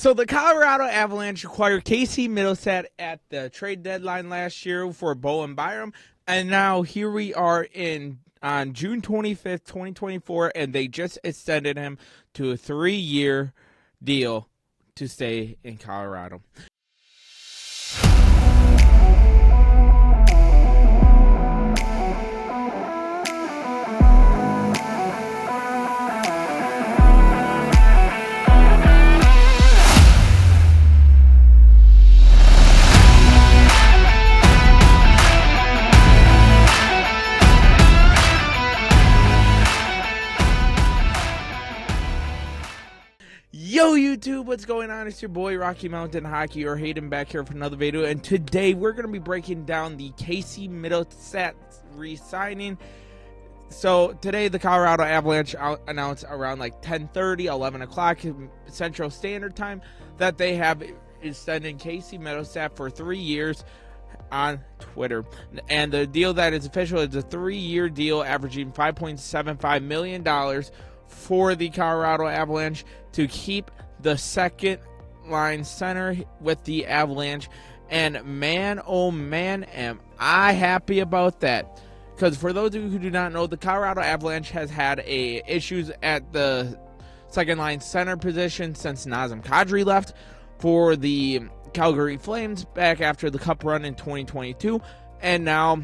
So the Colorado Avalanche acquired Casey Mittelstadt at the trade deadline last year for Bowen Byram, and now here we are on June 25th, 2024, and they just extended him to a 3-year deal to stay in Colorado. Yo YouTube, what's going on? It's your boy Rocky Mountain Hockey, or Hayden, back here for another video, and today we're going to be breaking down the Casey Mittelstadt re-signing. So today the Colorado Avalanche announced around like 10:30, 11 o'clock Central Standard Time that they have extended Casey Mittelstadt for 3 years on Twitter. And the deal that is official is a 3-year deal averaging $5.75 million for the Colorado Avalanche to keep the second line center with the Avalanche. And man, oh man, am I happy about that. Because for those of you who do not know, the Colorado Avalanche has had issues at the second line center position since Nazem Kadri left for the Calgary Flames back after the Cup run in 2022. And now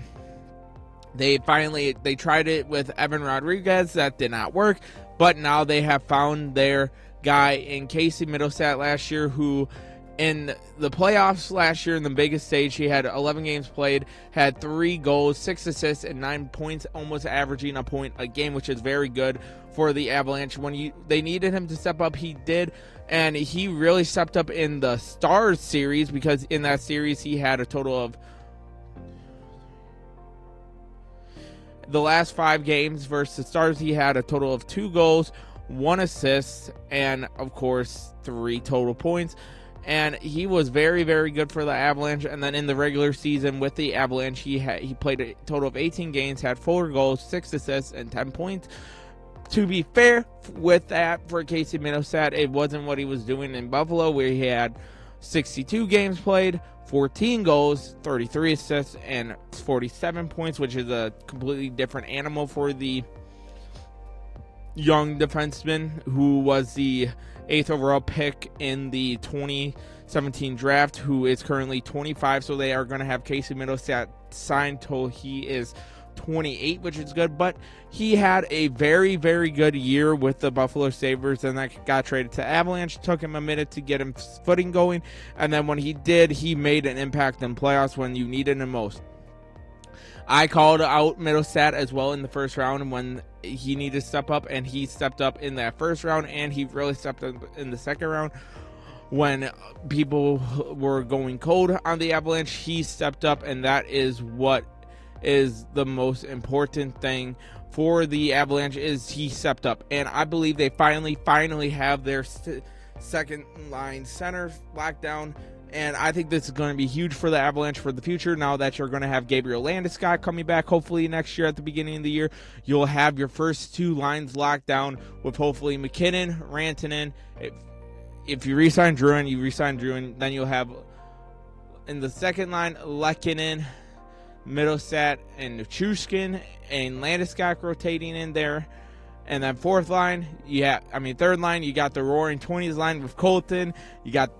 they tried it with Evan Rodriguez. That did not work. But now they have found their guy in Casey Mittelstadt last year, who in the playoffs last year in the biggest stage, he had 11 games played, had 3 goals, 6 assists, and 9 points, almost averaging a point a game, which is very good for the Avalanche. When they needed him to step up, he did, and he really stepped up in the Stars series, because in that series he had a total of the last 5 games versus the Stars, he had a total of 2 goals, 1 assist, and of course 3 total points. And he was very, very good for the Avalanche. And then in the regular season with the Avalanche, he played a total of 18 games, had 4 goals, 6 assists, and 10 points. To be fair with that, for Casey Mittelstadt, it wasn't what he was doing in Buffalo, where he had 62 games played, 14 goals, 33 assists, and 47 points, which is a completely different animal for the young defenseman who was the 8th overall pick in the 2017 draft, who is currently 25. So they are going to have Casey Mittelstadt signed till he is 28, which is good. But he had a very, very good year with the Buffalo Sabres, and that got traded to Avalanche. Took him a minute to get him footing going, and then when he did, he made an impact in playoffs when you needed him most. I called out Mittelstadt as well in the first round when he needed to step up, and he stepped up in that first round, and he really stepped up in the second round. When people were going cold on the Avalanche, he stepped up, and that is what is the most important thing for the Avalanche, is he stepped up. And I believe they finally have their second line center locked down. And I think this is going to be huge for the Avalanche for the future. Now that you're going to have Gabriel Landeskog coming back, hopefully next year at the beginning of the year, you'll have your first 2 lines locked down with hopefully McKinnon, Rantanen. If you re-sign Druin, you re-sign Druin. Then you'll have in the second line Lehkonen, Mittelstadt, and Nichushkin, and Landeskog rotating in there. And then third line, you got the Roaring 20s line with Colton. You got,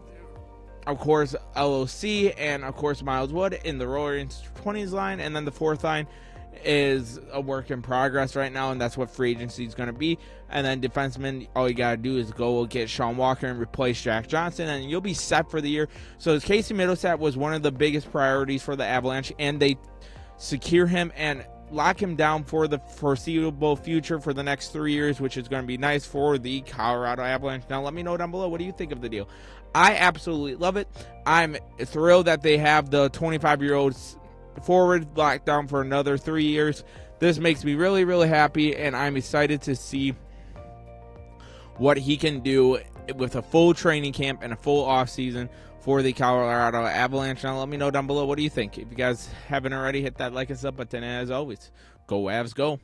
of course, LOC, and of course Miles Wood in the Roaring 20s line. And then the fourth line is a work in progress right now, and that's what free agency is going to be. And then defensemen, all you got to do is go get Sean Walker and replace Jack Johnson, and you'll be set for the year. So Casey Mittelstadt was one of the biggest priorities for the Avalanche, and they secure him and lock him down for the foreseeable future for the next 3 years, which is going to be nice for the Colorado Avalanche. Now let me know down below, what do you think of the deal? I absolutely love it. I'm thrilled that they have the 25-year-old forward locked down for another 3 years. This makes me really, really happy, and I'm excited to see what he can do with a full training camp and a full offseason for the Colorado Avalanche. Now let me know down below, what do you think? If you guys haven't already, hit that like and sub button. As always, go Avs, go.